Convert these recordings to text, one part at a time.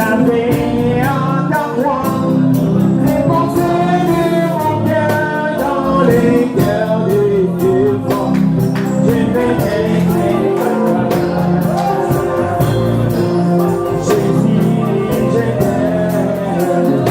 la paix en ta croix, et consoler mon cœur dans les cœurs des défunts. Je vais t'aimer, Jésus, je t'aime.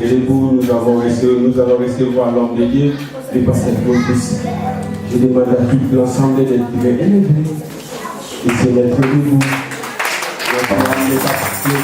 Et debout, nous allons recevoir l'homme de Dieu, le pasteur Claude. Je demande à tout l'ensemble d'être bien élevé et se mettre debout. La parole n'est pas Claude.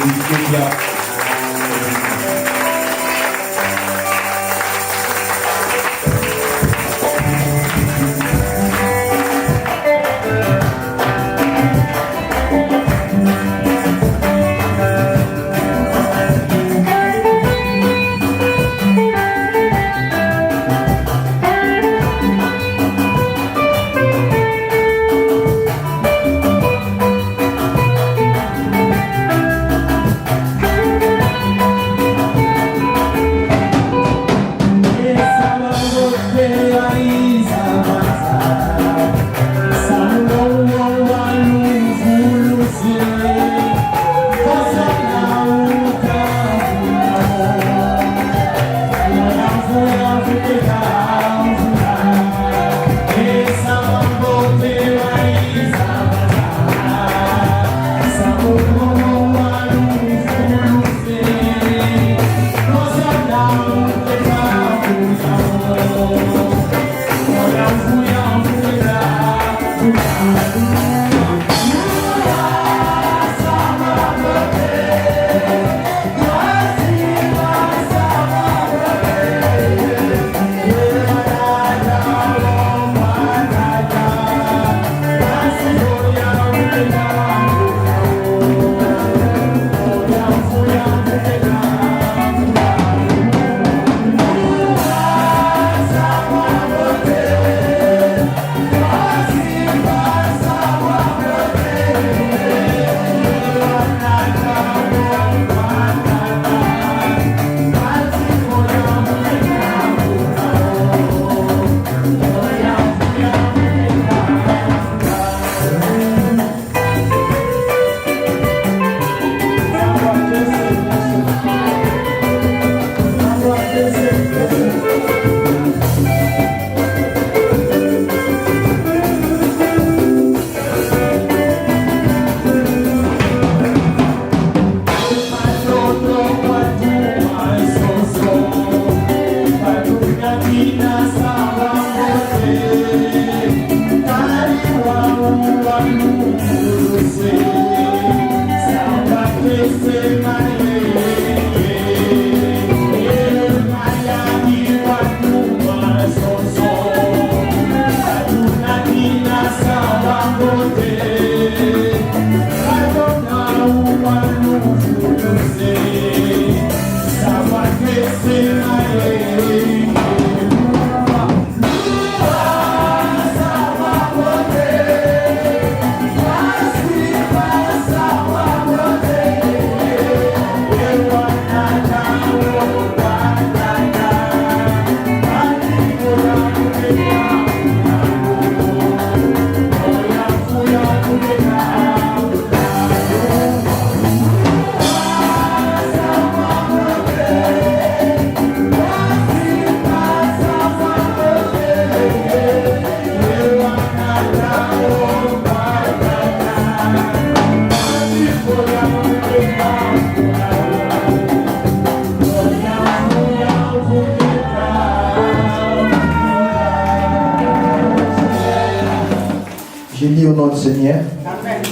Je lis au nom du Seigneur. Amen.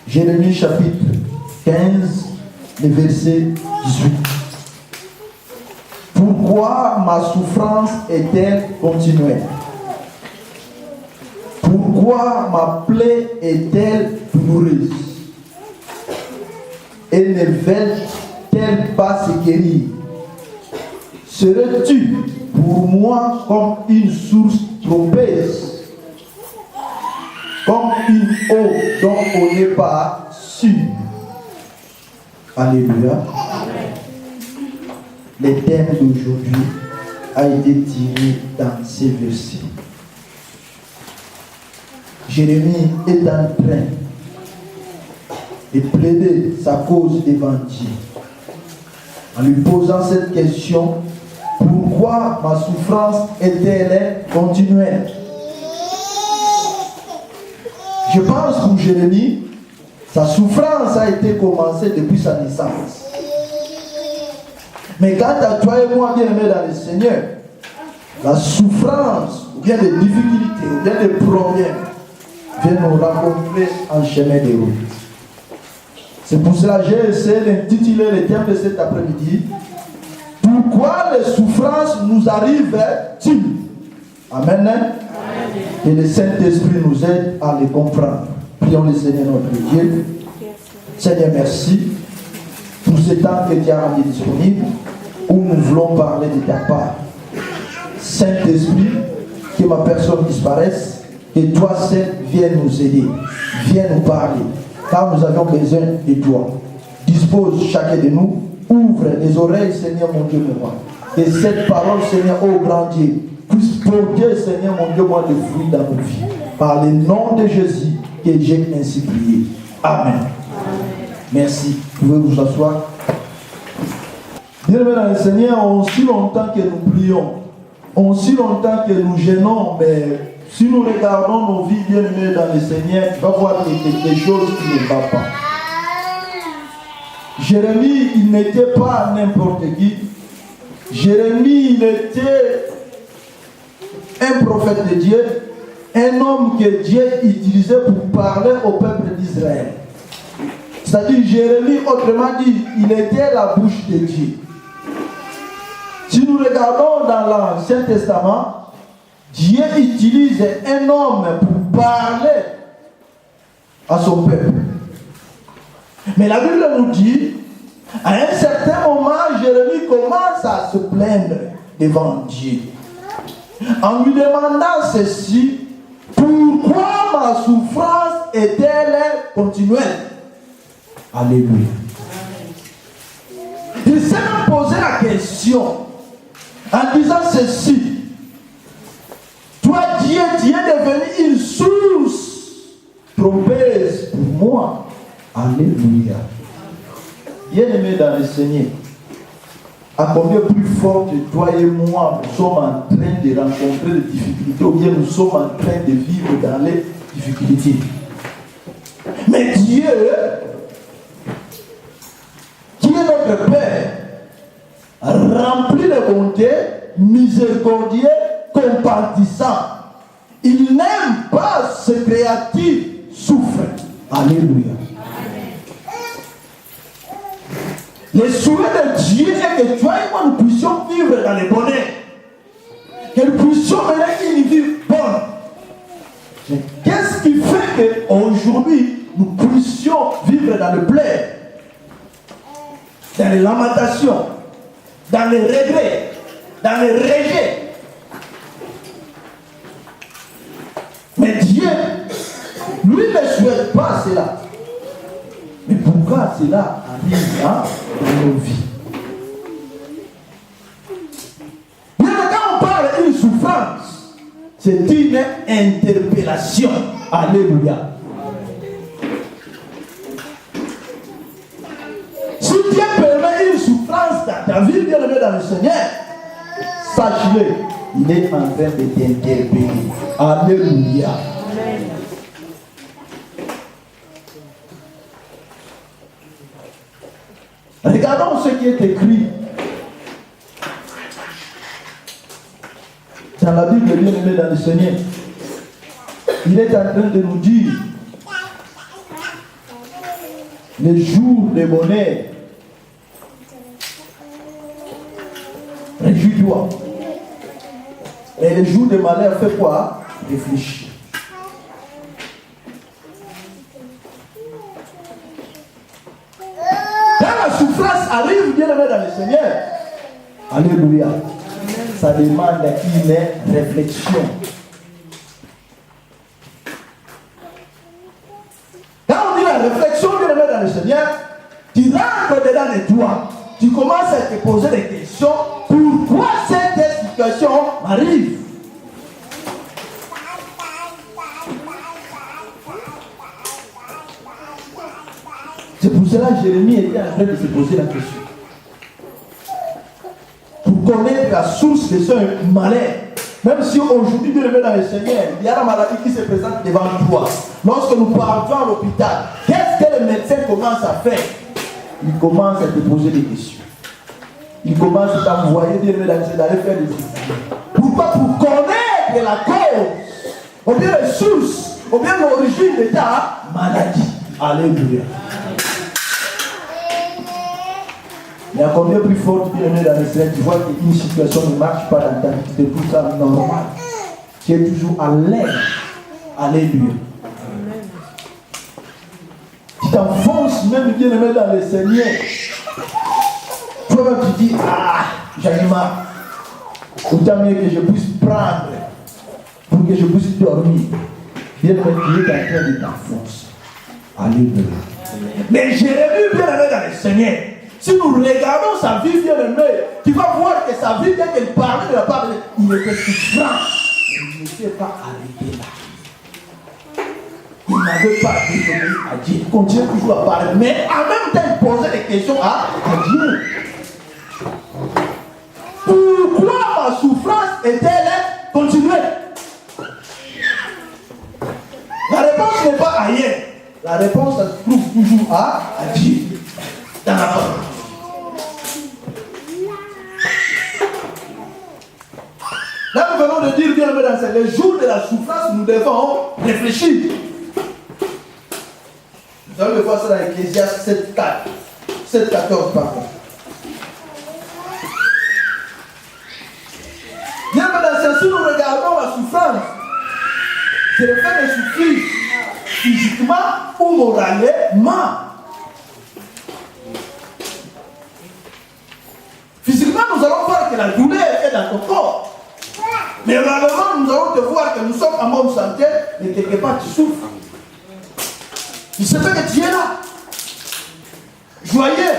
Jérémie chapitre 15, le verset 18. Pourquoi ma souffrance est-elle continuelle? Pourquoi ma plaie est-elle douloureuse? Et ne veut-elle pas se guérir? Serais-tu pour moi comme une source trompeuse, comme une eau dont on n'est pas sûr? Alléluia. Le thème d'aujourd'hui a été tiré dans ces versets. Jérémie est en train de plaider sa cause devant Dieu en lui posant cette question: pourquoi ma souffrance est-elle continuelle? Je pense pour Jérémie, Sa souffrance a été commencée depuis sa naissance. Mais quant à toi et moi, bien-aimés dans le Seigneur, la souffrance, ou bien des difficultés, ou bien des problèmes, viennent nous rencontrer en chemin de route. C'est pour cela que j'ai essayé d'intituler le thème de cet après-midi. Pourquoi les souffrances nous arrivent-ils? Amen. Amen. Et le Saint-Esprit nous aide à les comprendre. Prions le Seigneur notre Dieu. Seigneur, merci pour ce temps que tu as rendu disponible où nous voulons parler de ta part. Saint-Esprit, que ma personne disparaisse, que toi seul viens nous aider, viens nous parler, car nous avons besoin de toi. Dispose chacun de nous, ouvre les oreilles, Seigneur mon Dieu, moi. Et cette parole, Seigneur, ô grand Dieu, puisse porter, Seigneur mon Dieu, moi, des fruits dans nos vies. Par le nom de Jésus, que j'ai ainsi prié. Amen. Merci. Vous pouvez vous asseoir. Bien-aimés dans le Seigneur, aussi longtemps que nous prions, aussi longtemps que nous gênons, mais si nous regardons nos vies bien-aimées dans le Seigneur, tu vas voir quelque chose qui ne va pas. Jérémie, il n'était pas n'importe qui. Jérémie, il était un prophète de Dieu, un homme que Dieu utilisait pour parler au peuple d'Israël. C'est-à-dire, Jérémie, autrement dit, il était la bouche de Dieu. Si nous regardons dans l'Ancien Testament, Dieu utilise un homme pour parler à son peuple. Mais la Bible nous dit, à un certain moment, Jérémie commence à se plaindre devant Dieu. En lui demandant ceci, pourquoi ma souffrance est-elle continuelle? Alléluia. Il s'est même posé la question en disant ceci. Toi, Dieu, tu es devenu une source trompeuse pour moi. Alléluia. Bien-aimé dans le Seigneur, à combien plus fort que toi et moi, nous sommes en train de rencontrer des difficultés, ou bien nous sommes en train de vivre dans les difficultés. Mais Dieu, qui est notre Père, rempli de bonté, miséricordieux, compatissant, il n'aime pas ce créatif souffre. Alléluia. Le souhait de Dieu est que toi et moi nous puissions vivre dans le bonheur. Que nous puissions mener une vie bonne. Mais qu'est-ce qui fait qu'aujourd'hui nous puissions vivre dans le plaisir, dans les lamentations, dans les regrets, dans les rejets? Mais Dieu, lui ne souhaite pas cela. Mais pourquoi cela arrive dans nos vies? Bien, quand on parle d'une souffrance, c'est une interpellation. Alléluia. Si Dieu permet une souffrance dans ta vie, bien aimé dans le Seigneur, sache-le, il est en train de t'interpeller. Alléluia. Regardons ce qui est écrit dans la Bible, bien aimé dans le Seigneur. Il est en train de nous dire les jours de bonheur. Réjouis-toi. Et les jours de malheur, fais quoi? Réfléchis. Quand la souffrance arrive, bien aimé dans le Seigneur, alléluia, ça demande une réflexion. Quand on dit la réflexion, bien aimé dans le Seigneur, tu rentres dedans de toi, tu commences à te poser des questions. Pourquoi cette situation m'arrive? C'est pour cela que Jérémie était en train de se poser la question. Pour connaître la source de ce malheur. Même si aujourd'hui, bien aimé dans le Seigneur, il y a la maladie qui se présente devant toi. Lorsque nous partons à l'hôpital, qu'est-ce qu'est-ce que le médecin commence à faire? Il commence à te poser des questions. Il commence à t'envoyer d'aller faire des examens. Pourquoi? Pour connaître la cause, ou bien les sources, ou bien l'origine de ta maladie. Alléluia. Mais à combien plus fort tu es dans le Seigneur, tu vois qu'une situation ne marche pas dans ta vie, tu te trouves ça normal. Tu es toujours à l'aise. Alléluia. Tu t'enfonces même bien aimé dans le Seigneur. Toi-même tu dis, ah, j'en ai marre. Autant mieux que je puisse prendre pour que je puisse dormir. Bien aimé, tu es en train de t'enfoncer. Alléluia. Mais Jérémie bien aimé dans le Seigneur. Si nous regardons sa vie bien aimée, tu vas voir que sa vie, dès qu'elle parlait de la part de Dieu, il était souffrant. Mais il ne s'est pas arrêté là. Il n'avait pas désobéi à Dieu. Il continuait toujours à parler. Mais en même temps, il posait des questions à Dieu. Pourquoi ma souffrance est-elle continuée? La réponse n'est pas ailleurs. La réponse se trouve toujours à Dieu. Dans la parole. Là, nous venons de dire bien dans les jours de la souffrance, nous devons réfléchir. Nous allons le voir ça dans Ecclésiaste 7,14 pardon. Bien dans si nous regardons la souffrance, c'est le fait de souffrir physiquement ou moralement. Physiquement, nous allons voir que la douleur est dans ton corps. Mais moralement, nous allons te voir que nous sommes en bonne santé, mais quelque part tu souffres. Il se fait que tu es là, joyeux.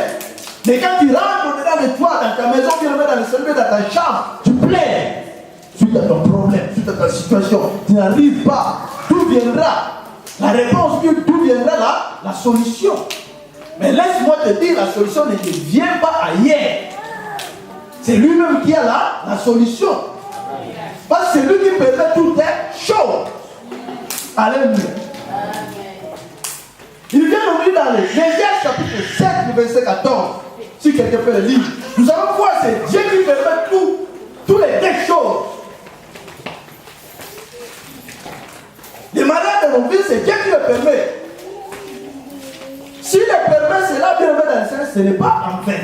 Mais quand tu rentres au-dedans de toi, dans ta maison, tu le mets dans le sommeil, dans ta chambre, tu plais. Suite à ton problème, suite à ta situation, tu n'arrives pas. D'où viendra la réponse? D'où viendra la solution? Mais laisse-moi te dire, la solution ne te vient pas ailleurs. C'est lui-même qui a la solution. Parce que c'est lui qui permet toutes les choses. Alléluia. Il vient nous dire dans l'Ecclésiaste chapitre 7, verset 14. Si quelqu'un peut le lire. Nous allons voir, c'est Dieu qui permet toutes les choses. Les malades de nos vies, c'est Dieu qui le permet. S'il le permet, cela bien dans le Seigneur, ce n'est pas en vain.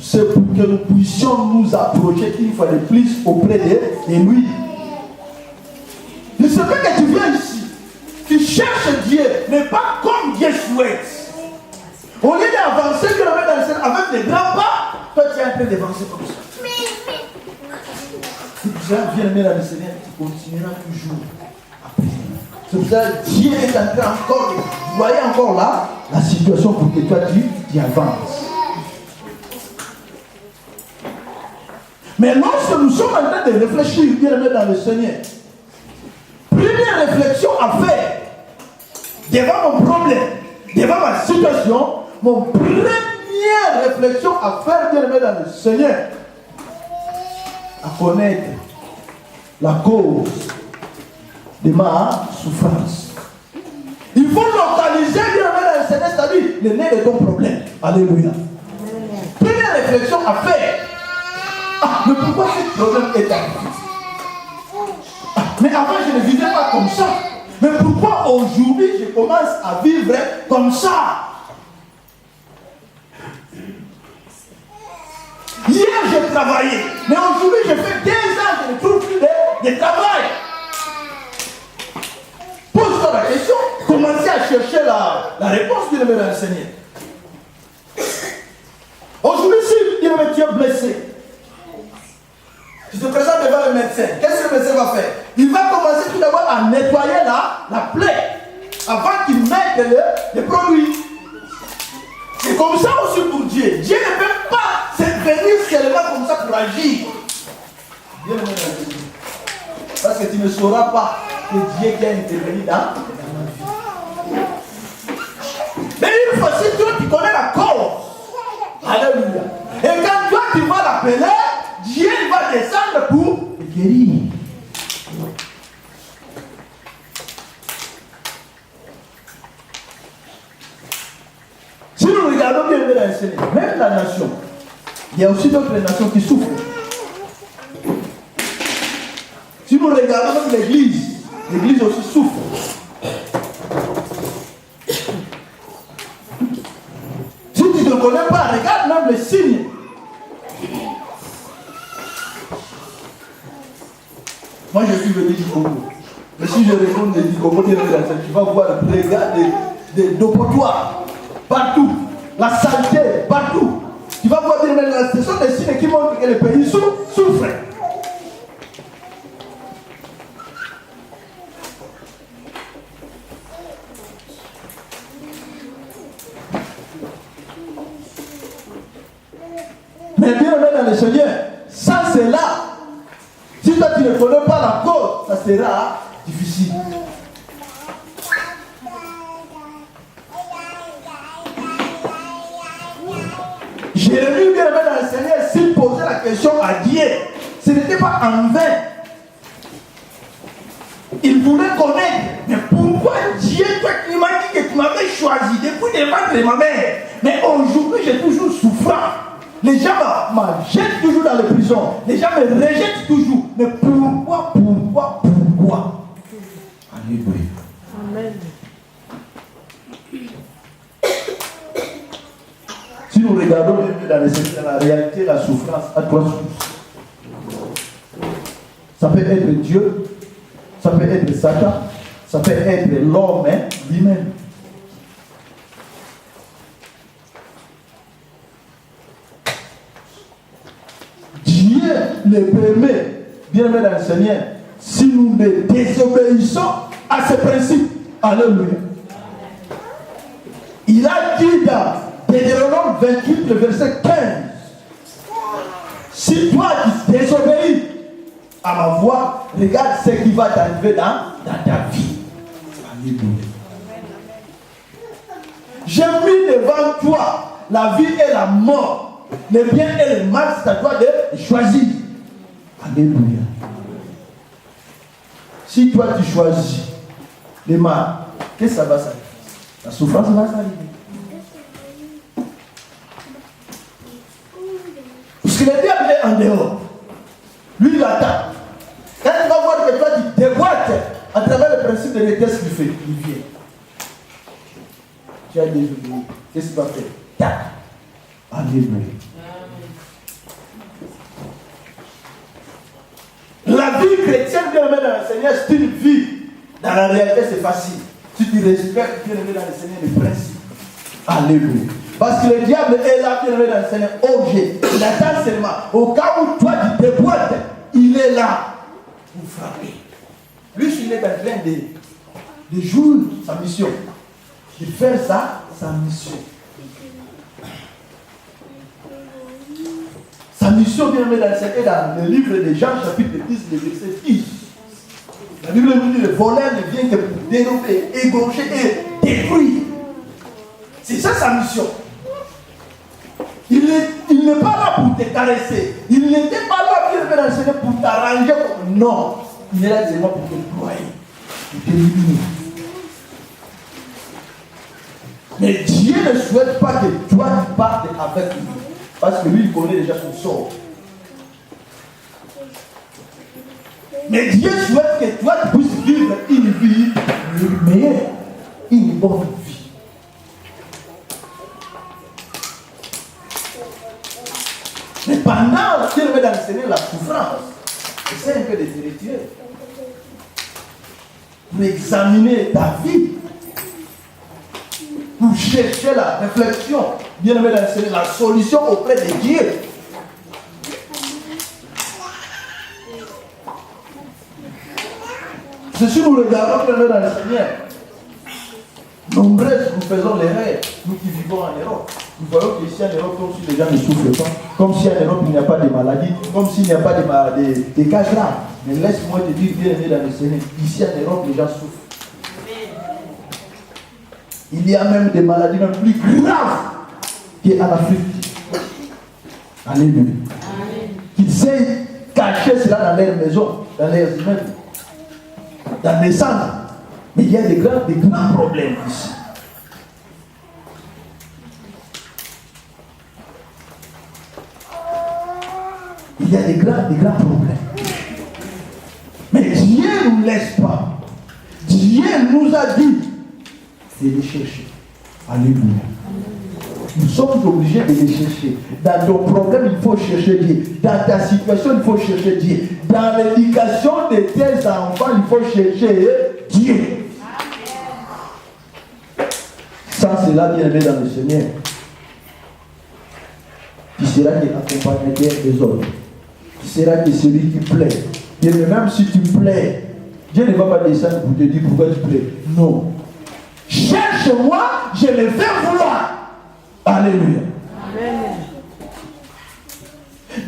C'est pour que nous puissions nous approcher une fois de plus auprès de lui. Il se fait que tu viens ici, tu cherches Dieu, mais pas comme Dieu souhaite. Au lieu d'avancer que le mettre dans le Seigneur avec des grands pas, toi tu es en train d'avancer comme ça. Si tu viens dans le Seigneur, tu continueras toujours à prier. C'est pour ça que Dieu est en train encore de voyez encore là la situation pour que toi tu avances. Mais lorsque nous sommes en train de réfléchir, bien dans le Seigneur, première réflexion à faire devant mon problème, devant ma situation, mon première réflexion à faire, bien dans le Seigneur, à connaître la cause de ma souffrance. Il faut localiser, bien dans le Seigneur, c'est-à-dire le nez de ton problème. Alléluia. Première réflexion à faire. Ah, mais pourquoi ce problème est arrivé? Ah, mais avant, je ne vivais pas comme ça. Mais pourquoi aujourd'hui, je commence à vivre comme ça? Hier, j'ai travaillé. Mais aujourd'hui, je fais 2 ans que je ne trouve plus de travail. Pose-toi la question. Commencez à chercher la réponse du Seigneur dans le Seigneur. Aujourd'hui, si tu es blessé, tu te présentes devant le médecin. Qu'est-ce que le médecin va faire? Il va commencer tout d'abord à nettoyer la plaie avant qu'il mette les produits. C'est comme ça aussi pour Dieu. Dieu ne peut pas se venir seulement comme ça pour agir. Parce que tu ne sauras pas que Dieu qui a intervenu dans ma vie. Mais une fois si toi tu connais la cause. Alléluia. Et quand toi tu vas l'appeler, Dieu va descendre pour te guérir. regardons bien dans le Seigneur, même la nation, il y a aussi d'autres nations qui souffrent. Si nous regardons même l'église aussi souffre. Si tu ne connais pas, regarde même les signes. Moi je suis venu du Congo. Mais si je réponds du Congo, tu vas voir le regard des dopotoirs partout, la saleté partout. Tu vas voir, ce sont des signes qui montrent que le pays souffre. Mais bien dans le Seigneur, ça c'est là. Si toi tu ne connais pas la cause, ça sera difficile. Jérémie, bien dans le Seigneur, s'il posait la question à Dieu, ce n'était pas en vain. Il voulait connaître, mais pourquoi Dieu, toi qui m'as dit que tu m'avais choisi depuis le ventre de ma mère, mais aujourd'hui j'ai toujours souffrant. Les gens me jettent toujours dans les prisons, les gens me rejettent toujours. Mais pourquoi Alléluia. Amen. Si nous regardons dans la réalité, la souffrance à trois sources. Ça peut être Dieu, ça peut être Satan, ça peut être l'homme lui-même. Dieu le permet, bien aimé dans le Seigneur, si nous ne désobéissons à ces principes. Alléluia. Il a dit dans Deutéronome 28, le verset 15, si toi tu désobéis à ma voix, regarde ce qui va t'arriver dans ta vie. Alléluia. J'ai mis devant toi la vie et la mort, le bien et le mal, c'est à toi de choisir. Alléluia. Si toi tu choisis le mal, qu'est-ce que ça va s'arriver? La souffrance va s'arriver. Parce que le diable est en dehors. Lui, il attaque. Quand il va voir que toi tu déboîtes à travers le principe de l'éternel qu'il fait, il vient. Tu as désobéi. Qu'est-ce qu'il va faire? Tac. Alléluia. La vie chrétienne, bien aimé dans le Seigneur, c'est une vie. Dans la réalité, c'est facile. Si tu respectes, bien aimé dans le Seigneur, les principes. Alléluia. Parce que le diable est là, bien aimé dans le Seigneur, objet. Il attend seulement. Au cas où toi tu déboîtes, il est là pour frapper. Lui, il est en train de jouer sa mission. De faire sa mission. Sa mission, bien aimé dans le Seigneur, dans le livre de Jean, chapitre 10, le verset 10. La Bible nous dit le voleur ne vient que pour dérober, égorger et détruire. C'est ça sa mission. Il n'est pas là pour te caresser. Il n'était pas là, bien aimé dans le Seigneur, pour t'arranger. Non. Il est là seulement pour te broyer, pour t'éliminer. Mais Dieu ne souhaite pas que toi tu partes avec lui. Parce que lui, il connaît déjà son sort. Mais Dieu souhaite que toi tu puisses vivre une vie meilleure, une bonne vie. Mais pendant qu'il met dans le Seigneur la souffrance, c'est un peu de te retirer. Pour examiner ta vie. Pour chercher la réflexion, bien aimé dans le Seigneur, la solution auprès de Dieu. C'est si nous regardons bien aimé dans le Seigneur. Nombreuses nous faisons l'erreur, nous qui vivons en Europe. Nous voyons qu'ici en Europe, comme si les gens ne souffrent pas, comme si en Europe il n'y a pas de maladie, comme s'il n'y a pas de cas graves. Mais laisse-moi te dire, bien aimé dans le Seigneur, ici en Europe, les gens souffrent. Il y a même des maladies même plus graves qu'en Afrique. Alléluia. Qu'ils aient caché cela dans leur maison, dans leurs immeubles, dans les centres. Mais il y a des grands problèmes ici. il y a des grands problèmes. Mais Dieu ne nous laisse pas. Dieu nous a dit de les chercher. Alléluia. Nous sommes obligés de les chercher. Dans ton problème, il faut chercher Dieu. Dans ta situation, il faut chercher Dieu. Dans l'éducation de tes enfants, il faut chercher Dieu. Sans cela, bien aimé dans le Seigneur, tu seras l'accompagnateur des autres. Tu seras que celui qui plaît. Et même si tu plais, Dieu ne va pas descendre pour te dire pourquoi tu plais. Non. Cherche-moi, je le fais vouloir. Alléluia. Amen.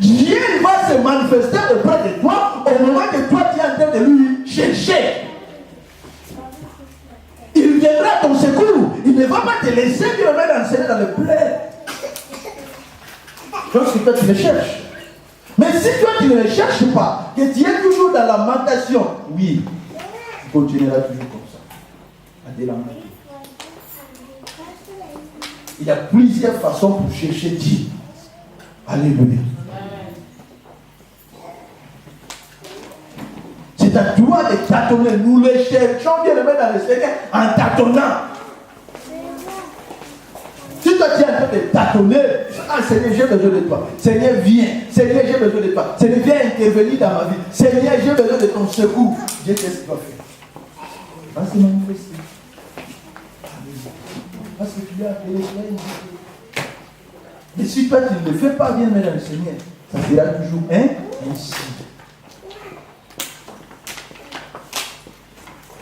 Dieu va se manifester auprès de toi au moment que toi tu es en train de lui chercher. Il viendra à ton secours. Il ne va pas te laisser te remettre enseigner dans le plaie. Lorsque toi tu le cherches. Mais si toi tu ne le cherches pas, que tu es toujours dans la lamentation, oui, tu continueras toujours comme ça. À te lamenter. Il y a plusieurs façons pour chercher Dieu. Alléluia. C'est à toi de tâtonner. Nous les cherchons bien le mettre dans le Seigneur en tâtonnant. Si toi tu es en train de tâtonner, ah Seigneur, j'ai besoin de toi. Seigneur, viens. Seigneur, j'ai besoin de toi. Seigneur, viens intervenir dans ma vie. Seigneur, j'ai besoin de ton secours. Dieu, qu'est-ce qu'il va faire? Va se manifester. Parce que tu as appelé cela. Mais si toi tu ne le fais pas bien, mais dans le Seigneur, ça sera toujours ainsi.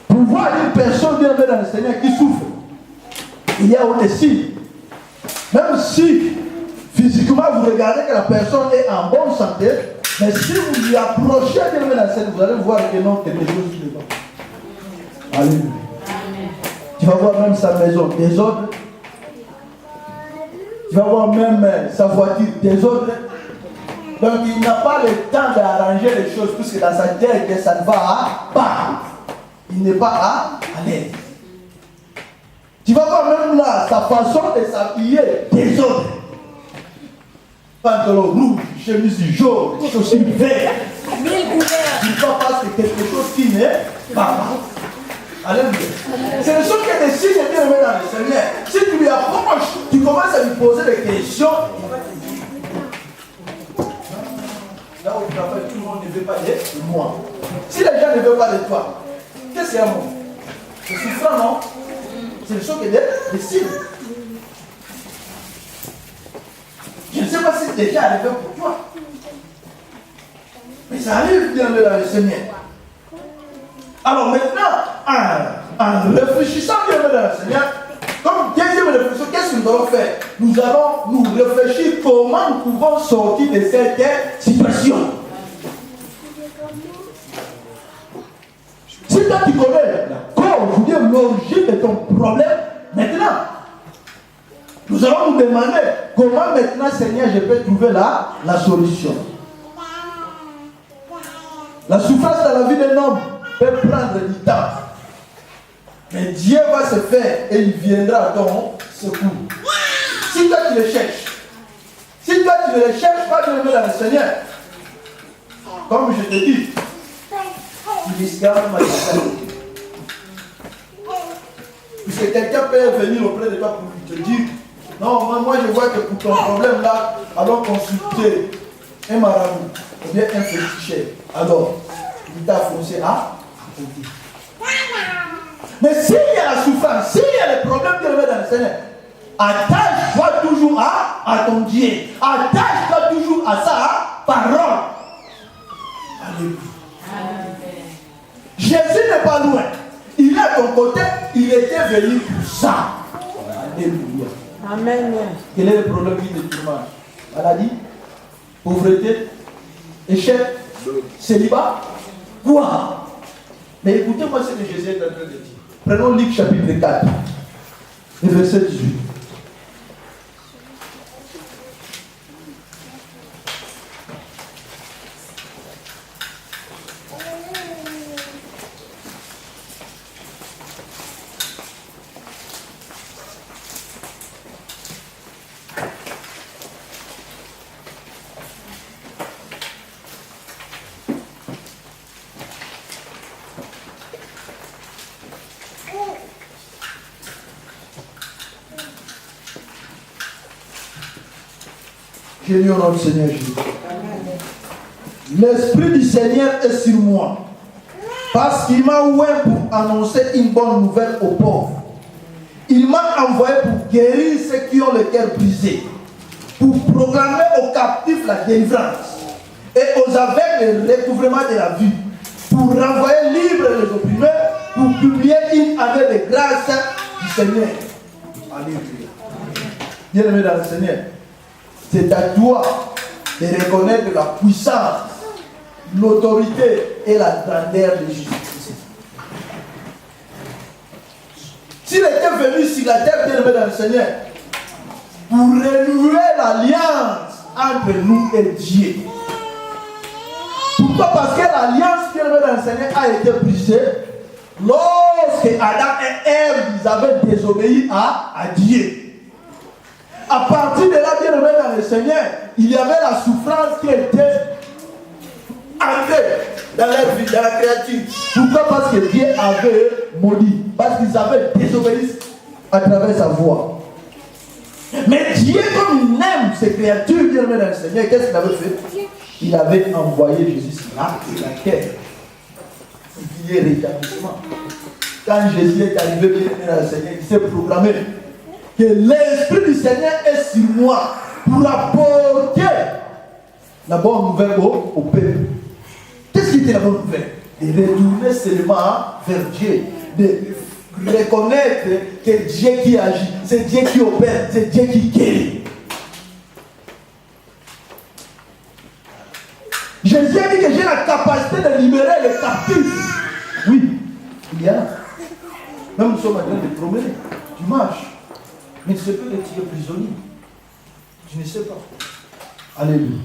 Pour voir une personne bien dans le Seigneur qui souffre, il y a des signes. Même si physiquement vous regardez que la personne est en bonne santé, mais si vous lui approchez bien dans le Seigneur, vous allez voir que non, quelque chose qui ne va pas. Alléluia. Tu vas voir même sa maison désordre. Tu vas voir même sa voiture désordre. Donc il n'a pas le temps d'arranger les choses puisque dans sa tête que ça ne va pas. Il n'est pas à l'aise. Tu vas voir même là sa façon de s'habiller désordre. Pantalon rouge, chemise jaune, chaussures vertes. Il va passer quelque chose qui n'est pas. Alléluia. Ce ne sont que des signes bien aimés dans le Seigneur. Si tu lui approches, tu commences à lui poser des questions. Là où tu travailles, tout le monde ne veut pas de moi. Si les gens ne veulent pas de toi, qu'est-ce qu'il y a moi? C'est souffrant, non? Ce ne sont que des signes. Je ne sais pas si c'est déjà arrivé pour toi. Mais ça arrive bien dans le Seigneur. Alors maintenant, en réfléchissant bien dans le Seigneur, comme deuxième réflexion, qu'est-ce que nous allons faire? Nous allons nous réfléchir comment nous pouvons sortir de cette situation. Si toi tu connais la cause ou bien l'origine de ton problème, maintenant, nous allons nous demander comment maintenant, Seigneur, je peux trouver la solution. La souffrance dans la vie d'un homme peut prendre du temps. Mais Dieu va se faire et il viendra à ton secours. Si toi tu le cherches, si toi tu ne le cherches pas, tu le mets dans le Seigneur. Comme je te dis, tu risqueras même à t'arrêter. Puisque quelqu'un peut venir auprès de toi pour te dire, non, moi je vois que pour ton problème là, allons consulter un marabout ou bien un féticheur. Alors, il t'a foncé à côté. Mais s'il y a la souffrance, s'il y a les problèmes qui reviennent dans le Seigneur, attache-toi toujours à ton Dieu. Attache-toi toujours à sa parole. Alléluia. Jésus n'est pas loin. Il est à ton côté. Il était venu pour ça. Alléluia. Amen. Quel est le problème qui te tourmente? Maladie, pauvreté, échec, célibat, quoi? Mais écoutez-moi ce que Jésus est en train de dire. Prenons Luc chapitre 4, le verset 18. Je dis au nom du Seigneur Jésus. L'Esprit du Seigneur est sur moi. Parce qu'il m'a ouvert pour annoncer une bonne nouvelle aux pauvres. Il m'a envoyé pour guérir ceux qui ont le cœur brisé. Pour proclamer aux captifs la délivrance. Et aux aveugles le recouvrement de la vue. Pour renvoyer libres les opprimés. Pour publier une année de grâce du Seigneur. Alléluia. Bien-aimé dans le Seigneur. C'est à toi de reconnaître la puissance, l'autorité et la grandeur de Jésus-Christ. S'il était venu sur la terre, bien-aimé dans le Seigneur, pour renouer l'alliance entre nous et Dieu. Pourquoi? Parce que l'alliance, bien-aimé dans le Seigneur, a été brisée lorsque Adam et Ève, ils avaient désobéi à Dieu. À partir de là, bien aimé dans le Seigneur, il y avait la souffrance qui était entrée dans leur vie, dans la créature. Pourquoi? Parce que Dieu avait maudit. Parce qu'ils avaient désobéi à travers sa voix. Mais Dieu, comme il aime ses créatures, bien aimé dans le Seigneur, qu'est-ce qu'il avait fait? Il avait envoyé Jésus sur la terre. Il y a rétablissement. Quand Jésus est arrivé, bien aimé dans le Seigneur, il s'est proclamé que l'Esprit du Seigneur est sur moi pour apporter la bonne nouvelle au peuple. Qu'est-ce qui était la bonne nouvelle? De retourner seulement vers Dieu, de reconnaître que Dieu qui agit, c'est Dieu qui opère, c'est Dieu qui guérit. Jésus a dit que j'ai la capacité de libérer les captifs. Oui, il y a. Même nous sommes en train de promener, tu marches. Mais tu sais pas que tu es prisonnier. Tu ne sais pas. Alléluia.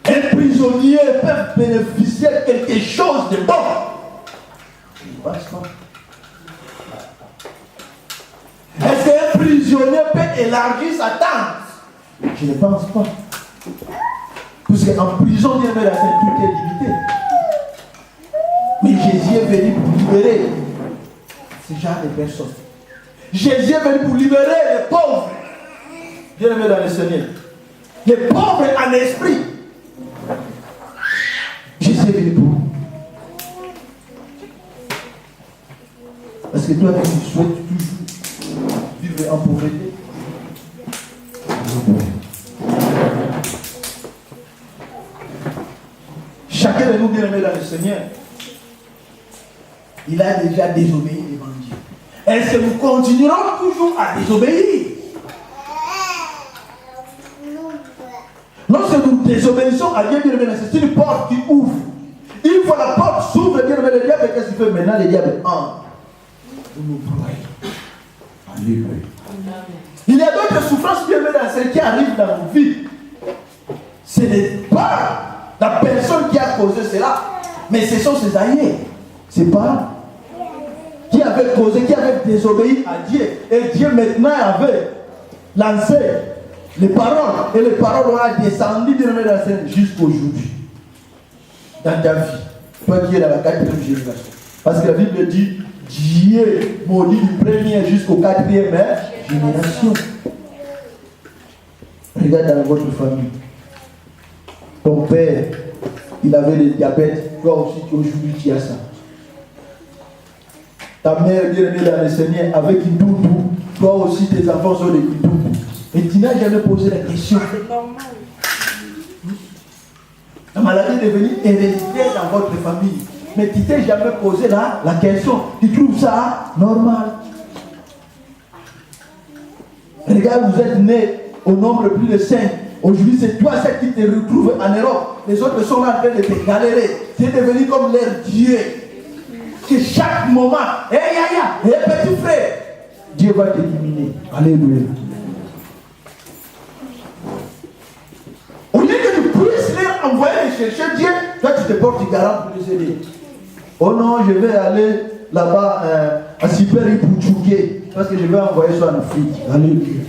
Un prisonnier peut bénéficier de quelque chose de bon. Je ne pense pas. Est-ce qu'un prisonnier peut élargir sa tente? Je ne pense pas. Parce qu'en prison, il y avait la tout est limité. Mais Jésus est venu pour libérer ce genre de personnes. Jésus est venu pour libérer les pauvres. Bien-aimés dans le Seigneur. Les pauvres en esprit. Jésus est venu pour. Parce que toi, tu souhaites toujours vivre en pauvreté. Chacun de nous, bien-aimés dans le Seigneur, il a déjà désobéi devant Dieu. Est-ce que nous continuerons toujours à désobéir? Lorsque nous désobéissons à Dieu, c'est une porte qui ouvre. Une fois la porte s'ouvre, le diable, qu'est-ce qu'il fait maintenant? Le diable entre. Vous nous croyez. Alléluia. Il y a d'autres souffrances qui arrivent dans nos vies. Ce n'est pas la personne qui a causé cela, mais ce sont ses alliés. Ses parents qui avaient causé, qui avaient désobéi à Dieu. Et Dieu maintenant avait lancé les paroles. Et les paroles ont descendu jusqu'à aujourd'hui. Dans ta vie. Toi qui es dans la 4e génération. Parce que la Bible dit Dieu maudit du premier jusqu'au 4e génération. Regarde dans votre famille. Ton père, il avait le diabète. Toi aussi, aujourd'hui, tu as ça. Ta mère, bien-aimée dans le Seigneur, avec une doudou. Toi aussi, tes enfants sont des doudous. Et tu n'as jamais posé la question. C'est normal. La maladie est devenue héréditaire dans votre famille. Mais tu ne t'es jamais posé la question. Tu trouves ça normal. Regarde, vous êtes né au nombre plus de 5. Aujourd'hui, c'est toi celle qui te retrouve en Europe. Les autres sont là en train de te galérer. Tu es devenu comme leur Dieu. Que chaque moment, petit frère, Dieu va t'éliminer. Alléluia. Au lieu que tu puisses les envoyer les chercher Dieu, toi tu te portes garant pour les aider. Oh non, je vais aller là-bas à Sibérie pour Tchouké, parce que je vais envoyer ça en Afrique. Alléluia.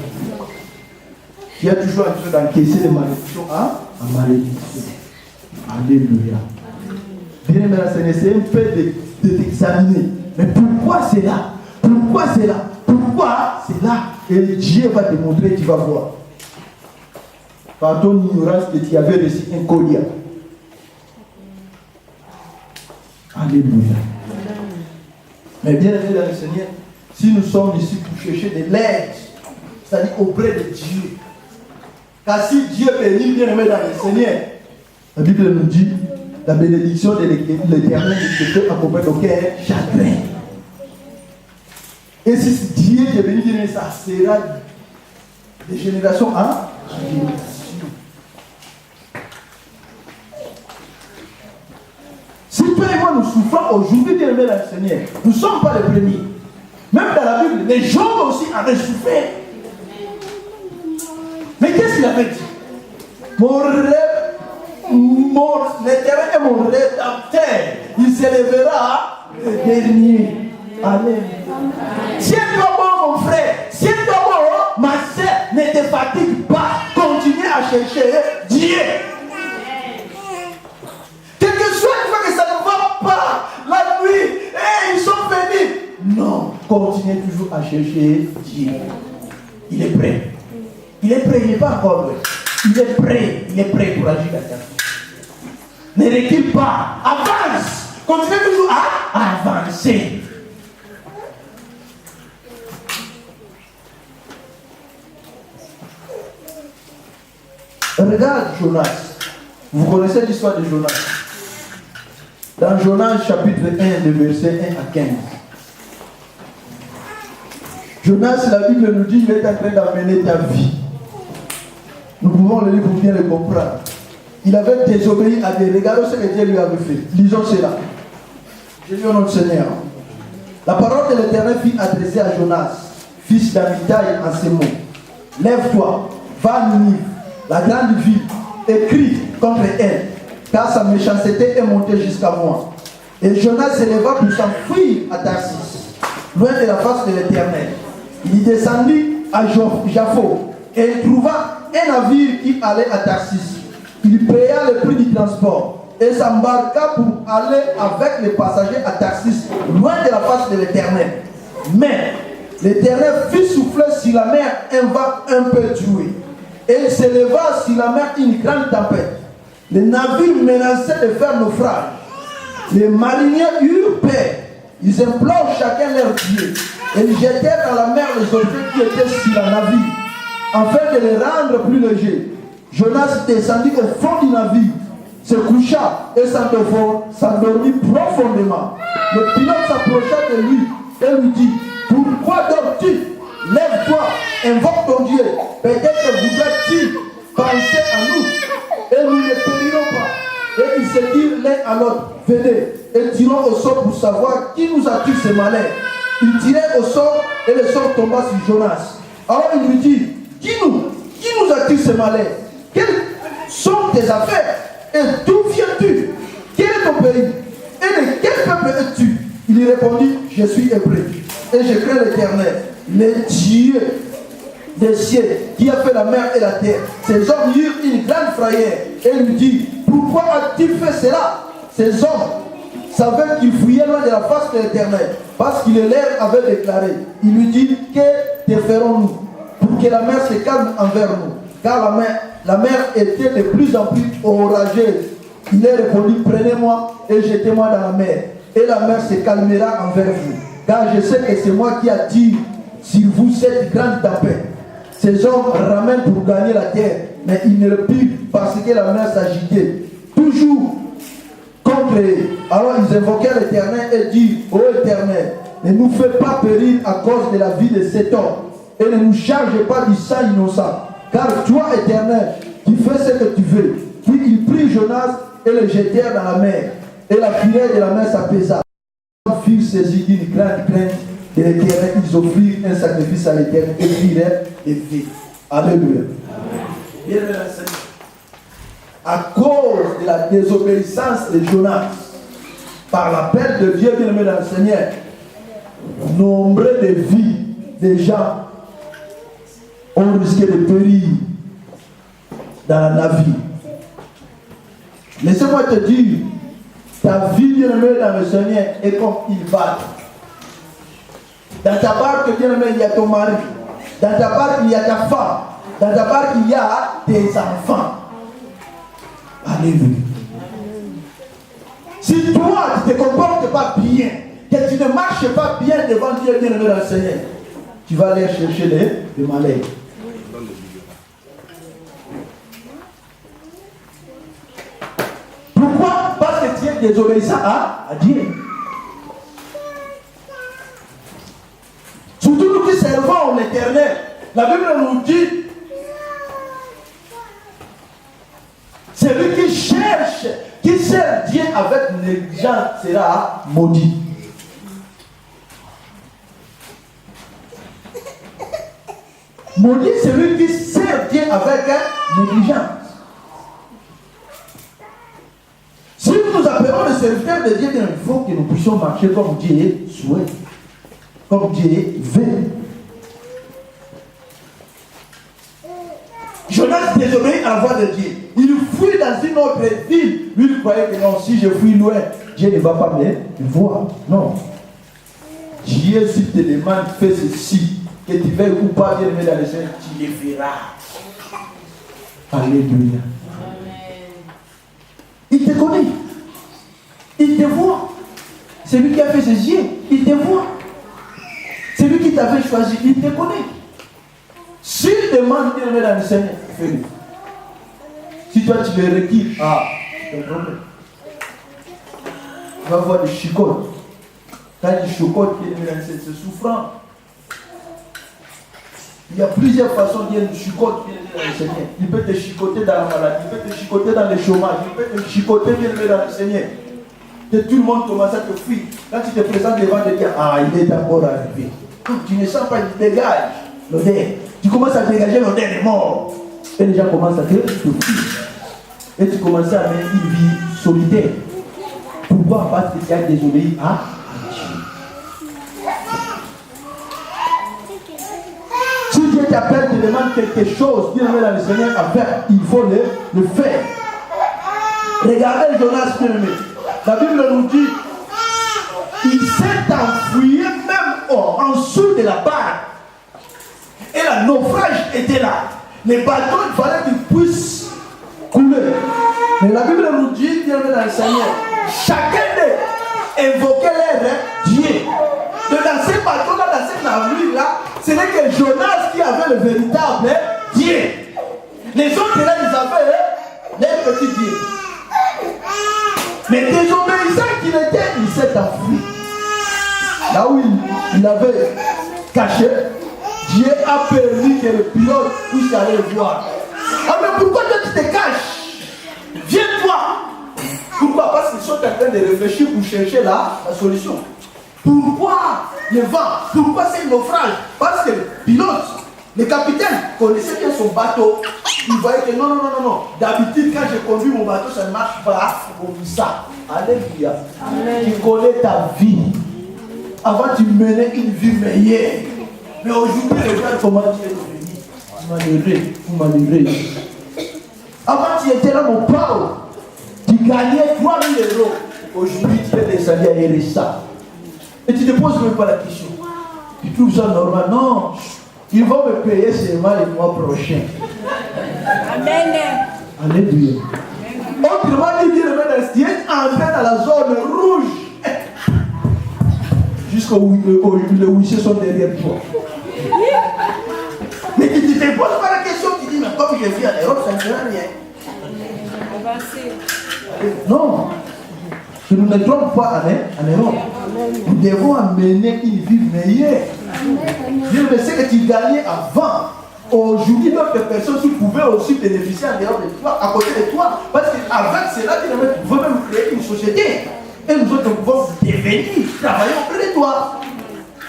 Tu as toujours en train d'encaisser les malédictions en malédiction. Alléluia. Bien-aimé, c'est un peu de t'examiner. Mais pourquoi c'est là? Pourquoi c'est là? Pourquoi pourquoi? C'est là que Dieu va te montrer, tu vas voir. Par ton ignorance que tu avais reçu un collier. Alléluia. Mais bien aimé dans le Seigneur, si nous sommes ici pour chercher de l'aide, c'est-à-dire auprès de Dieu, car si Dieu bénit bien aimé dans le Seigneur, la Bible nous dit, la bénédiction de l'Éternel ne se fait accompagner d'aucun chagrin. Et si Dieu te bénit, ça sera de génération en génération. Si toi et moi nous souffrons aujourd'hui, bien aimé dans le Seigneur, nous ne sommes pas les premiers. Même dans la Bible, les gens aussi avaient souffert. Mais qu'est-ce qu'il avait dit? Mon rêve, l'Éternel est mon rédempteur. Il s'élèvera le dernier. Amen. Tiens-toi bon, mon frère. Tiens-toi bon, ma soeur. Ne te fatigue pas. Continue à chercher Dieu. Quel que soit une fois que ça ne va pas, la nuit, ils sont venus. Non, continue toujours à chercher Dieu. Il est prêt. Il est prêt, il n'est pas encore loin. Il est prêt pour agir là-dedans. Ne recule pas, avance. Continue toujours à avancer. Regarde Jonas. Vous connaissez l'histoire de Jonas. Dans Jonas chapitre 1, de verset 1 à 15. Jonas, la Bible nous dit, il est en train d'amener ta vie. Nous pouvons le lire pour bien le comprendre. Il avait désobéi à Dieu. Regardez ce que Dieu lui avait fait. Lisons cela. Je lis au nom du Seigneur. La parole de l'Éternel fut adressée à Jonas, fils d'Amitai, en ces mots. Lève-toi, va à Ninive, la grande ville, et crie contre elle, car sa méchanceté est montée jusqu'à moi. Et Jonas se leva pour s'enfuir à Tarsis, loin de la face de l'Éternel. Il y descendit à Jaffo, et il trouva un navire qui allait à Tarsis. Il paya le prix du transport et s'embarqua pour aller avec les passagers à Tarsis, loin de la face de l'Éternel. Mais l'Éternel fit souffler sur la mer un vent un peu troué, et il s'éleva sur la mer une grande tempête. Le navire menaçait de faire naufrage. Les mariniers eurent peur. Ils implorent chacun leur Dieu, et ils jetèrent dans la mer les objets qui étaient sur le navire, afin de les rendre plus légers. Jonas descendit au fond du navire, se coucha et s'endormit profondément. Le pilote s'approcha de lui et lui dit: pourquoi dors-tu? Lève-toi, invoque ton Dieu. Peut-être voudras-tu penser à nous, et nous ne périrons pas. Et ils se dirent l'un à l'autre: venez et tirons au sort pour savoir qui nous a tué ce malheur. Ils tirèrent au sort et le sort tomba sur Jonas. Alors il lui dit: qui nous a tué ce malheur? Quelles sont tes affaires? Et d'où viens-tu? Quel est ton pays? Et de quel peuple es-tu? Il lui répondit: je suis hébreu, et je crains l'Éternel, le Dieu des cieux, qui a fait la mer et la terre. Ces hommes eurent une grande frayeur, et lui dit: pourquoi as-tu fait cela? Ces hommes savaient qu'il fouillait loin de la face de l'Éternel, parce qu'il leur avait déclaré. Il lui dit: que te ferons-nous pour que la mer se calme envers nous? Car la mer était de plus en plus orageuse. Il leur répondit: prenez-moi et jetez-moi dans la mer, et la mer se calmera envers vous. Car je sais que c'est moi qui attire sur vous cette grande tempête. Ces hommes ramènent pour gagner la terre, mais ils ne le purent parce que la mer s'agitait toujours contre eux. Alors ils invoquèrent l'Éternel et dirent: ô Éternel, ne nous fais pas périr à cause de la vie de cet homme, et ne nous charge pas du sang innocent. Car toi, Éternel, tu fais ce que tu veux. Puis ils prirent Jonas et le jetèrent dans la mer, et la fureur de la mer s'apaisa. Ils furent saisis d'une grande crainte de l'Éternel. Ils offrirent un sacrifice à l'Éternel et firent des vies. Alléluia. Bien, à cause de la désobéissance de Jonas, par l'appel de Dieu bien-aimé dans le Seigneur, nombre de vies des gens ont risqué de périr dans la navire. Laissez-moi te dire, ta vie bien-aimée dans le Seigneur est comme une vague. Dans ta barque, bien-aimé, il y a ton mari. Dans ta barque, il y a ta femme. Dans ta barque, il y a tes enfants. Alléluia. Si toi, tu ne te comportes pas bien, que tu ne marches pas bien devant Dieu, bien-aimé dans le Seigneur, tu vas aller chercher les malheurs. Pourquoi? Parce que tu es désobéissant à Dieu. Surtout nous qui servons l'Éternel. La Bible nous dit, celui qui cherche, qui sert Dieu avec négligence sera maudit. Maudit celui qui sert Dieu avec négligence. Si nous appelons le serviteur de Dieu, il faut que nous puissions marcher comme Dieu souhaite, comme Dieu veut. Jonas désobéit à la voix de Dieu. Il fuit dans une autre ville. Lui, il croyait que non, si je fuis loin, Dieu ne va pas me voir. Non. Dieu, si te demande, fais ceci, que tu veuilles ou pas, Dieu le met dans le Seigneur, tu le feras. Alléluia. Il te connaît. Il te voit. C'est lui qui a fait ses yeux. Il te voit. C'est lui qui t'avait choisi. Il te connaît. S'il demande de le mettre dans le Seigneur, fais-le. Si toi tu le requiers, c'est un problème. Tu vas voir des chicotes. Quand il chicote, c'est souffrant. Il y a plusieurs façons de chicoter dans le Seigneur. Il peut te chicoter dans la maladie, il peut te chicoter dans le chômage, il peut te chicoter dans le Seigneur. Et tout le monde commence à te fuir. Quand tu te présentes devant Dieu, il est encore arrivé. Tu ne sens pas, il dégage l'odeur. Tu commences à dégager l'odeur des morts. Et les gens commencent à te fuir. Et tu commences à mener une vie solitaire. Pourquoi? Parce que tu as désobéi à Dieu. Si Dieu t'appelle, te demande quelque chose, bien dans le Seigneur à faire, il faut le faire. Regardez Jonas, bien aimé. La Bible nous dit, il s'est enfui même en dessous de la barque. Et le naufrage était là. Les bateaux, il fallait qu'ils puissent couler. Mais la Bible nous dit, bien dans le Seigneur, chacun d'eux invoquait l'aide Dieu. Dans ces bateaux-là, dans cette navire-là, ce n'est que Jonas qui avait le véritable Dieu. Les autres là, ils avaient les petits dieux. Mais désobéissant qu'il était, il s'est enfui. Là où il avait caché, Dieu a permis que le pilote puisse aller voir. Ah mais pourquoi toi tu te caches? Viens-toi. Pourquoi? Parce qu'ils sont en train de réfléchir pour chercher la solution. Pourquoi le vent? Pourquoi c'est le naufrage? Parce que le pilote, le capitaine, connaissait bien son bateau. Il voyait que non. D'habitude, quand je conduis mon bateau, ça ne marche pas comme ça. Alléluia. Tu connais ta vie. Avant, tu menais une vie meilleure. Mais aujourd'hui, regarde comment tu es devenu. Malheureux. Avant, tu étais là, mon pauvre. Tu gagnais 3 000 €. Aujourd'hui, tu es descendu à RSA. Et tu ne te poses même pas la question. Tu trouves ça normal? Non. Ils vont me payer seulement les mois prochains. Amen. Alléluia. Autrement dit, Dieu le met dans ce entré dans la zone rouge. Jusqu'où les huissiers sont derrière toi. Mais tu ne te poses pas la question, tu dis, mais comme je vis en Europe, ça ne sert à rien. Non. Que nous ne trompons pas en Europe. Nous devons amener une vie meilleure. Dieu le sait que tu gagnais avant. Aujourd'hui, d'autres personnes pouvaient aussi bénéficier en dehors de toi, à côté de toi. Parce qu'avec cela, tu pouvais même créer une société. Et nous autres, nous pouvons devenir, travailler auprès de toi.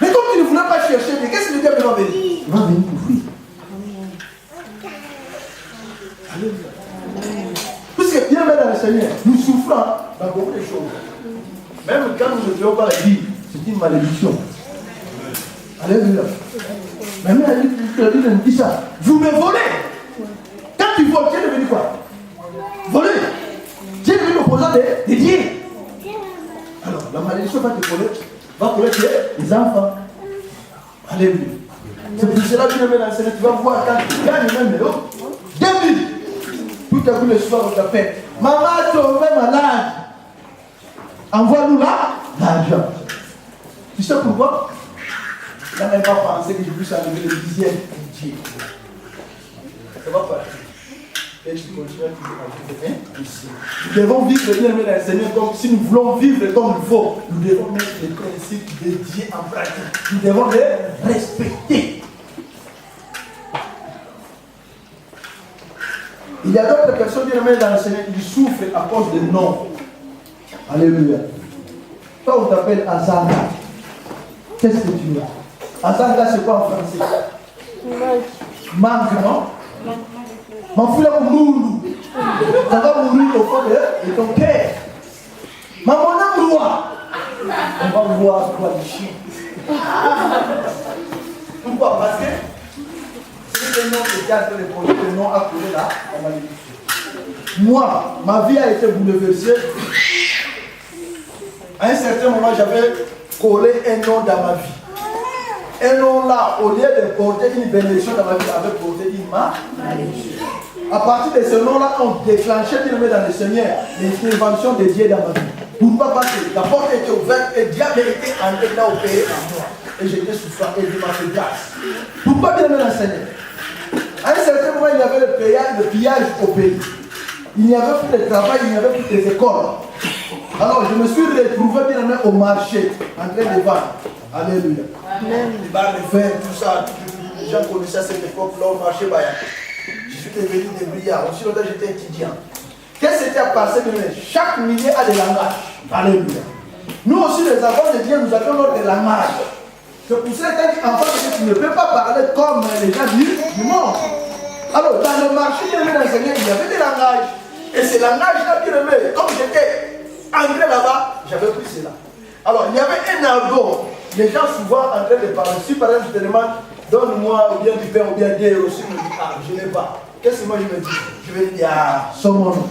Mais comme tu ne voulais pas chercher, qu'est-ce que le diable va venir? Il va venir t'offrir. Puisque bien dans le Seigneur, nous souffrons dans beaucoup de choses. Même quand nous ne faisons pas la vie, c'est une malédiction. Alléluia. Même la Bible nous dit ça. Vous me volez. Quand tu voles, tu es devenu quoi? Voler. Tu es devenu l'opposant de Dieu. Alors, la malédiction va te voler. Va voler les enfants. Alléluia. C'est pour cela que je vais dans le Seigneur. Tu vas voir quand tu gagnes même l'eau. 2000. Tout à coup, le soir, on t'appelle. Maman, tu es malade. Envoie-nous là l'argent. Tu sais pourquoi? Il n'a même pas pensé que je puisse arriver le 10e Dieu. Ça va pas. Et tu continues à vivre ici. Nous devons vivre bien dans le Seigneur comme si nous voulons vivre comme il faut. Nous devons mettre les principes de Dieu en pratique. Nous devons les respecter. Il y a d'autres personnes qui dans le Seigneur qui souffrent à cause de noms. Alléluia. Toi, on t'appelle Azanga. Qu'est-ce que tu as? Azanga, c'est quoi en français? Manque, non? Mon frère, ça va mourir au fond de ton cœur. Maman, on roi. On va voir quoi du chien. Pourquoi? Parce que c'est le nom qui a été répondu, le nom a coulé là, la malédiction. Moi, ma vie a été bouleversée. À un certain moment, j'avais collé un nom dans ma vie. Un nom là, au lieu de porter une bénédiction dans ma vie, avait porté une malédiction. À partir de ce nom-là, on déclenchait dans le Seigneur l'intervention de Dieu dans ma vie. Pourquoi? Parce que la porte était ouverte et Dieu avait été entré là au pays en moi. Et j'étais souffrant et Dieu m'a fait grâce. Pourquoi bien dans le Seigneur? À un certain moment, il y avait le pillage au pays. Il n'y avait plus de travail, il n'y avait plus des écoles. Alors je me suis retrouvé bien au marché, en train de vendre. Alléluia. Les barres de fer, tout ça, les gens connaissaient à cette époque-là au marché Bayak. Je suis devenu débrouillard. Aussi longtemps j'étais étudiant. Qu'est-ce qui s'était passé? Chaque milieu a des langages. Alléluia. Nous aussi, les enfants de Dieu, nous avons notre langage. C'est pour ça que tu ne peux pas parler comme les gens du monde. Alors, dans le marché, il y avait des langages. Et ces langages-là, comme j'étais anglais là-bas, j'avais pris cela. Alors, il y avait un argot. Les gens souvent en train de parler. Si par exemple, je te demande, donne-moi ou bien du pain ou bien des euros, si je me dis, ah, je n'ai pas. Qu'est-ce que moi je me dis? Je vais dire, ah, Somono.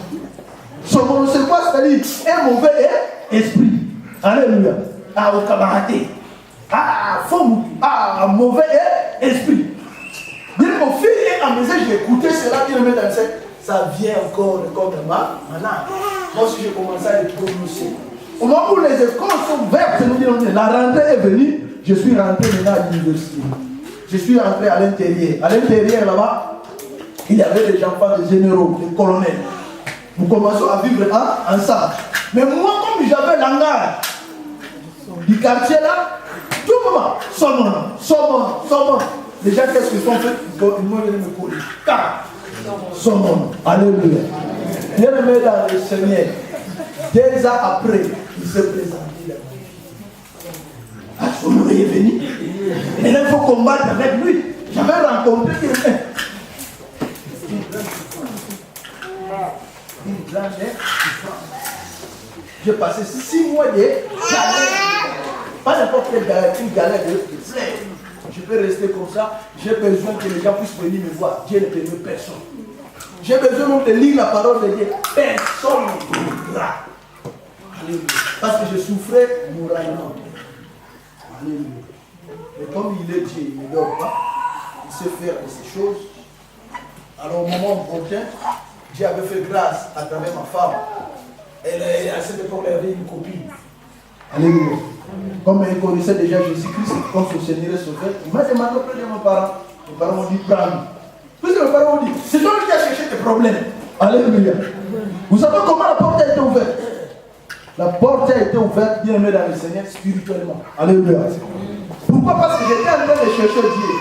Somono, c'est quoi? C'est-à-dire un mauvais esprit. Alléluia. Ah, au camarade. Ah, faux. Ah, mauvais esprit. Bien au fil et à mesure, j'ai écouté cela, qui le met dans le sec. Ça vient encore de ma langue. Moi aussi, j'ai commencé à le prononcer. Au moment où les écoles sont vertes, la rentrée est venue, je suis rentré maintenant à l'université. Je suis rentré à l'intérieur. À l'intérieur, là-bas, il y avait des enfants, des généraux, des colonels. Nous commençons à vivre ensemble. Mais moi, comme j'avais langage du quartier là, tout le monde, son les gens, qu'est-ce qu'ils font? Ils m'ont donné me coller. Car, son nom. Alléluia. Bien aimé dans le Seigneur. 2 ans après, il s'est présenté. Ah, son nom est venu. Et là, il faut combattre avec lui. J'avais rencontré quelqu'un. Une blanche j'ai passé 6 mois de galère. Pas n'importe quelle galère, une galère de fleurs. Je peux rester comme ça. J'ai besoin que les gens puissent venir me voir. Dieu ne permet personne. J'ai besoin de lire la parole de Dieu. Personne ne pourra. Alléluia. Parce que je souffrais moralement. Alléluia. Mais comme il est Dieu, il ne dort pas. Il sait faire de ces choses. Alors au moment prochain, Dieu avait fait grâce à travers ma femme. Elle, à cette époque, elle avait une copine. Alléluia. Comme elle connaissait déjà Jésus-Christ, comme son Seigneur est sauvé, il m'a demandé auprès de mes parents. Mes parents m'ont dit, prends-le. Puisque mes parents m'ont dit, c'est toi qui as cherché tes problèmes. Alléluia. Vous savez comment la porte a été ouverte? La porte a été ouverte, bien aimée dans le Seigneur, spirituellement. Alléluia. Pourquoi? Parce que j'étais en train de chercher Dieu.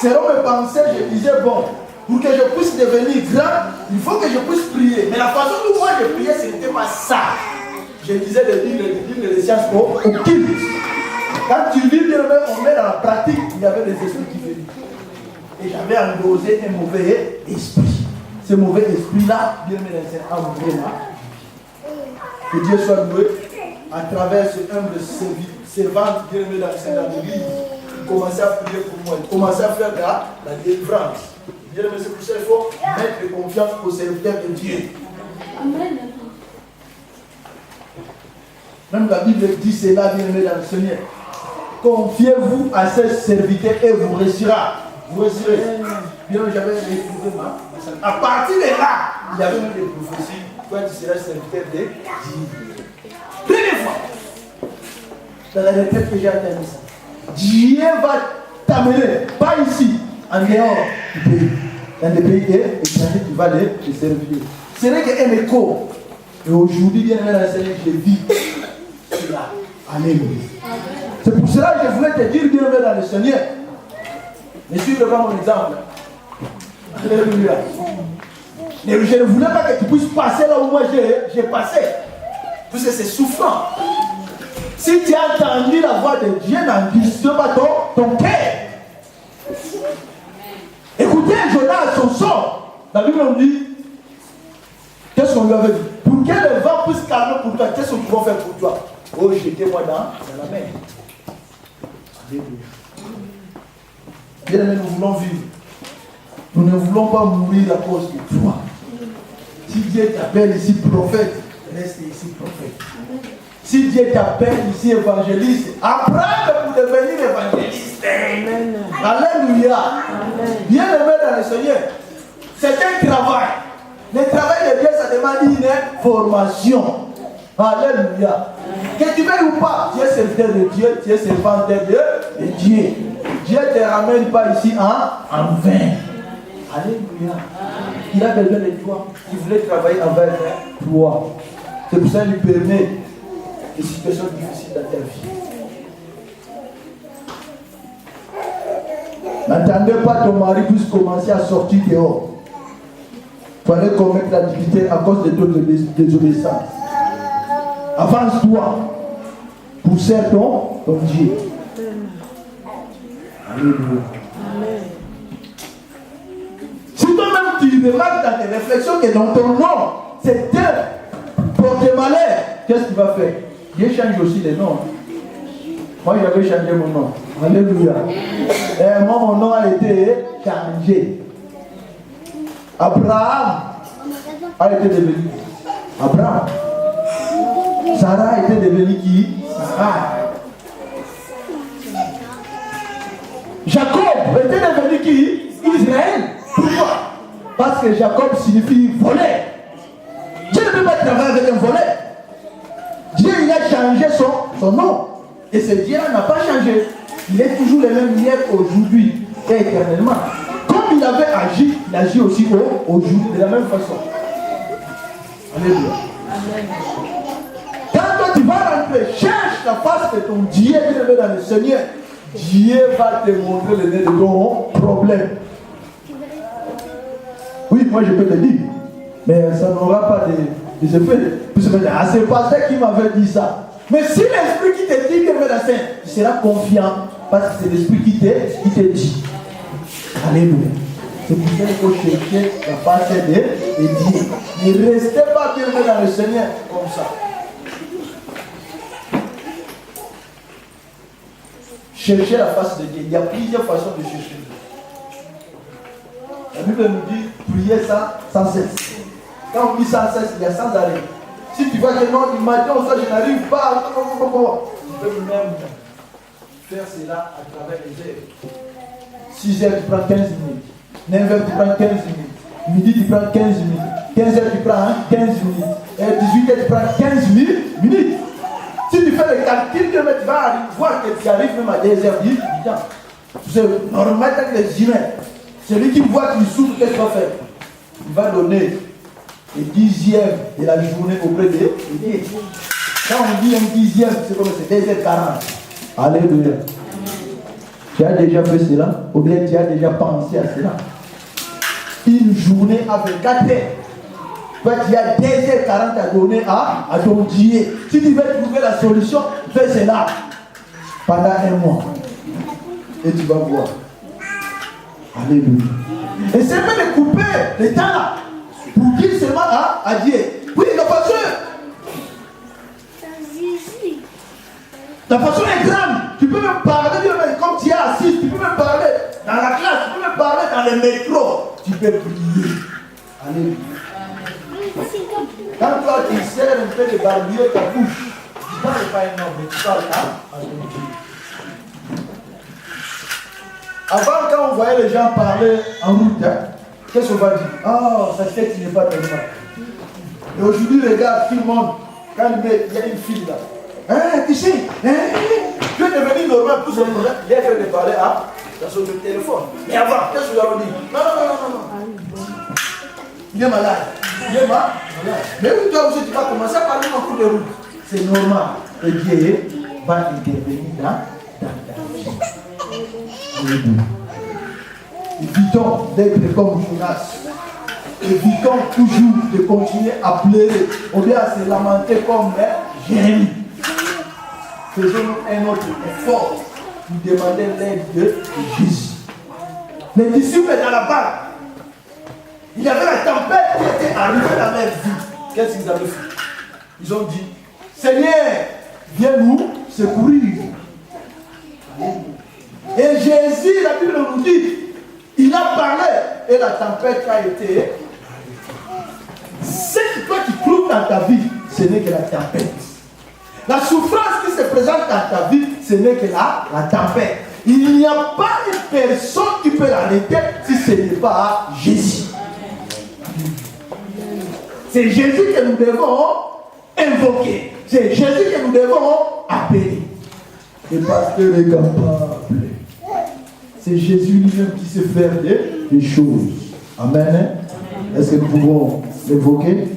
Selon mes pensées, je disais, bon, pour que je puisse devenir grand, il faut que je puisse prier. Mais la façon dont moi je priais, ce n'était pas ça. Je disais de lire les sciences occultes. Quand tu lis le même, on met dans la pratique, il y avait des esprits qui venaient. Et j'avais endossé un mauvais esprit. Ce mauvais esprit-là, bien aimé dans le Seigneur, a ouvert là. Que Dieu soit loué. À travers ce humble servante, bien aimé dans le Seigneur, dans l'église, il commençait à prier pour moi. Il commençait à faire de la délivrance. Bien aimé, c'est pour ça qu'il faut mettre confiance au serviteur de Dieu. Amen. Même la Bible dit cela, bien aimé dans le Seigneur. confiez-vous à ces serviteurs et vous réussira. Vous réussirez. Bien, j'avais retrouvé ma. À partir de là, il y avait même des prophéties. Toi, tu seras serviteur de Dieu. Première fois. Dans la retraite que j'ai atteint ça. Dieu va t'amener, pas ici, en dehors du pays. Dans des pays étrangers, tu vas les servir. Ce n'est qu'un écho. Et aujourd'hui, bien dans la Seigneur, je vis cela. Alléluia. C'est pour cela que je voulais te dire, bien dans le Seigneur. Ne suivez pas mon exemple. Alléluia. Mais je ne voulais pas que tu puisses passer là où moi j'ai passé. Parce que c'est souffrant. Si tu as entendu la voix de Dieu, n'endurcis pas ton cœur. Écoutez Jonas, son sort. La Bible nous dit, qu'est-ce qu'on lui avait dit? Pour que le vent puisse calmer pour toi, qu'est-ce qu'on peut faire pour toi? Oh, jetez-moi dans la mer. Alléluia. Bien aimé, nous voulons vivre. Nous ne voulons pas mourir à cause de toi. Si Dieu t'appelle ici prophète, reste ici prophète. Si Dieu t'appelle ici évangéliste, apprends pour devenir évangéliste. Amen. Alléluia. Bien aimé dans le Seigneur, c'est un travail. Le travail de Dieu, ça demande une formation. Alléluia. Que tu veuilles ou pas, tu es serviteur de Dieu, tu es servant de Dieu. Dieu ne te ramène pas ici en vain. Alléluia. Il a besoin de toi. Il voulait travailler avec toi. C'est pour ça qu'il lui permet des situations difficiles dans ta vie. N'attendez pas que ton mari puisse commencer à sortir dehors. Il fallait commettre la difficulté à cause de ton désobéissance. Avance-toi pour servir ton Dieu. Alléluia. Si toi-même tu remarques dans tes réflexions que dans ton nom, c'est un porte-malheur, qu'est-ce que tu vas faire? Dieu change aussi les noms. Moi, j'avais changé mon nom. Alléluia. Et moi, mon nom a été changé. Abraham a été devenu Abraham. Sarah a été devenue qui? Sarah. Jacob était devenu qui? Israël. Pourquoi? Parce que Jacob signifie voler. Dieu ne peut pas travailler avec un volet. Dieu, il a changé son nom. Et ce Dieu-là n'a pas changé. Il est toujours le même hier, aujourd'hui et éternellement. Comme il avait agi, il agit aussi aujourd'hui de la même façon. Alléluia. Quand toi tu vas rentrer, cherche la face de ton Dieu qui est dans le Seigneur. Dieu va te montrer le nez de ton problème. Oui, moi je peux te dire. Mais ça n'aura pas des effets. C'est le pasteur qui m'avait dit ça. Mais si l'esprit qui te dit que tu seras confiant, parce que c'est l'esprit qui te dit. Alléluia. C'est pour ça qu'il faut chercher la face de Dieu. Ne restez pas bien dans le Seigneur comme ça. Cherchez la face de Dieu. Il y a plusieurs façons de chercher. La Bible nous dit prier sans cesse. Quand on dit sans cesse, il y a sans arrêt. Si tu vois que non, du matin au soir, je n'arrive pas, tu peux même faire cela à travers les heures. 6 heures, tu prends 15 minutes. 9 heures, tu prends 15 minutes. Midi, tu prends 15 minutes. 15 heures, tu prends 15 minutes. Et 18 heures, tu prends 15 minutes. Si tu fais le calcul, tu vas voir que tu arrives même à 2 heures du temps. C'est normal avec les humains. Celui qui voit que tu souffres, qu'est-ce qu'il va faire? Il va donner le 10e de la journée auprès de Dieu. Quand on dit un 10e, c'est comme c'est 2h40. Alléluia. Tu as déjà fait cela? Ou bien tu as déjà pensé à cela? Une journée avec 4 heures. Toi, tu as 2h40 à donner à ton Dieu. Si tu veux trouver la solution, fais cela pendant un mois. Et tu vas voir. Alléluia. Et c'est même de couper le temps là. Pour dire seulement à Dieu. Oui, la passion. La passion est grande. Tu peux même parler, comme tu es assis, tu peux même parler dans la classe, tu peux même parler dans le métro. Tu peux prier. Alléluia. Quand toi tu serres un peu de barbillon ta bouche, tu ne parles pas un homme, mais tu parles à ton Dieu. Avant, quand on voyait les gens parler en route, hein, qu'est-ce qu'on va dire? Oh, sa tête n'est pas normale. Et aujourd'hui, regarde, tout le monde, quand il y a une fille là, hein, tu sais, hein, tu es devenu normal pour ce problème. Il est fait de parler dans son téléphone. Mais avant, qu'est-ce que nous allons dire? Non. Il est malade. Il est malade. Mais oui, toi aussi, tu vas commencer à parler en cours de route. C'est normal. Et Dieu va intervenir dans ta vie. Évitons d'être comme Jonas. Évitons toujours de continuer à pleurer ou bien à se lamenter comme Jérémie. Faisons un autre effort pour demander l'aide de Jésus. Les disciples dans la barque, il y avait la tempête qui était arrivée dans leur vie. Qu'est-ce qu'ils avaient fait? Ils ont dit, Seigneur, viens nous secourir. Et Jésus, la Bible nous dit, il a parlé et la tempête a été. Ce que toi qui trouves dans ta vie, ce n'est que la tempête. La souffrance qui se présente dans ta vie, ce n'est que la tempête. Il n'y a pas une personne qui peut l'arrêter si ce n'est pas Jésus. C'est Jésus que nous devons invoquer. C'est Jésus que nous devons appeler. Et parce que est capable. C'est Jésus lui-même qui sait faire des choses. Amen. Est-ce que nous pouvons l'invoquer?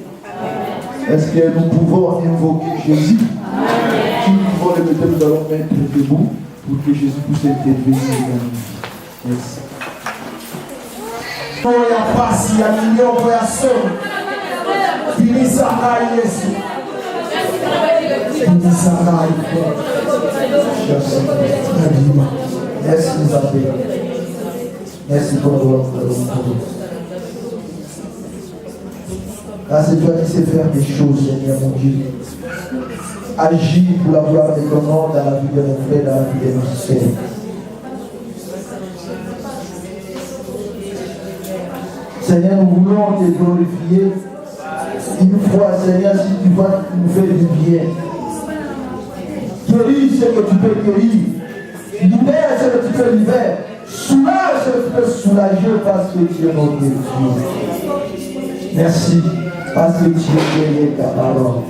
Est-ce que nous pouvons invoquer Jésus? Si nous pouvons le mettre, nous allons mettre debout pour que Jésus puisse intervenir dans nous. Merci. Voya pasi ya milio voya somo. Binisa ngai Yesu. Binisa ngai. Merci Isabelle. Merci pour votre. Là, c'est toi qui sais faire des choses, Seigneur mon Dieu. Agis pour la gloire de ton nom dans la vie de nos frères, dans la vie de nos sœurs. Seigneur, nous voulons te glorifier. Une fois, Seigneur, si tu vas nous faire du bien. Guéris ce que tu peux guérir. Libère ce que tu peux libérer. Soulage ce que tu peux soulager parce que tu es notre Dieu. Merci. Parce que tu es guéri ta parole.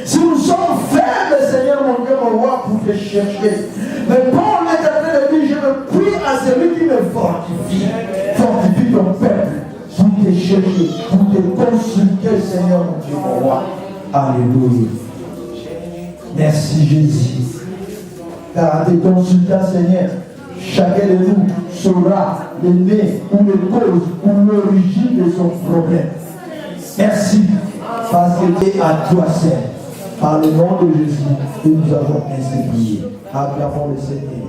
Si nous sommes faibles, Seigneur mon Dieu, mon roi, pour te chercher. Mais pour l'Éternel dit, je me prie à celui qui me fortifie. Fortifie ton peuple pour te chercher, pour te consulter, Seigneur mon Dieu, mon roi. Alléluia. Merci Jésus. Car en te consultant, Seigneur, chacun de nous saura le nez ou les causes ou l'origine de son problème. Merci, parce que tu es à toi seul. Par le nom de Jésus, que nous avons ainsi prié. Acclamons le Seigneur.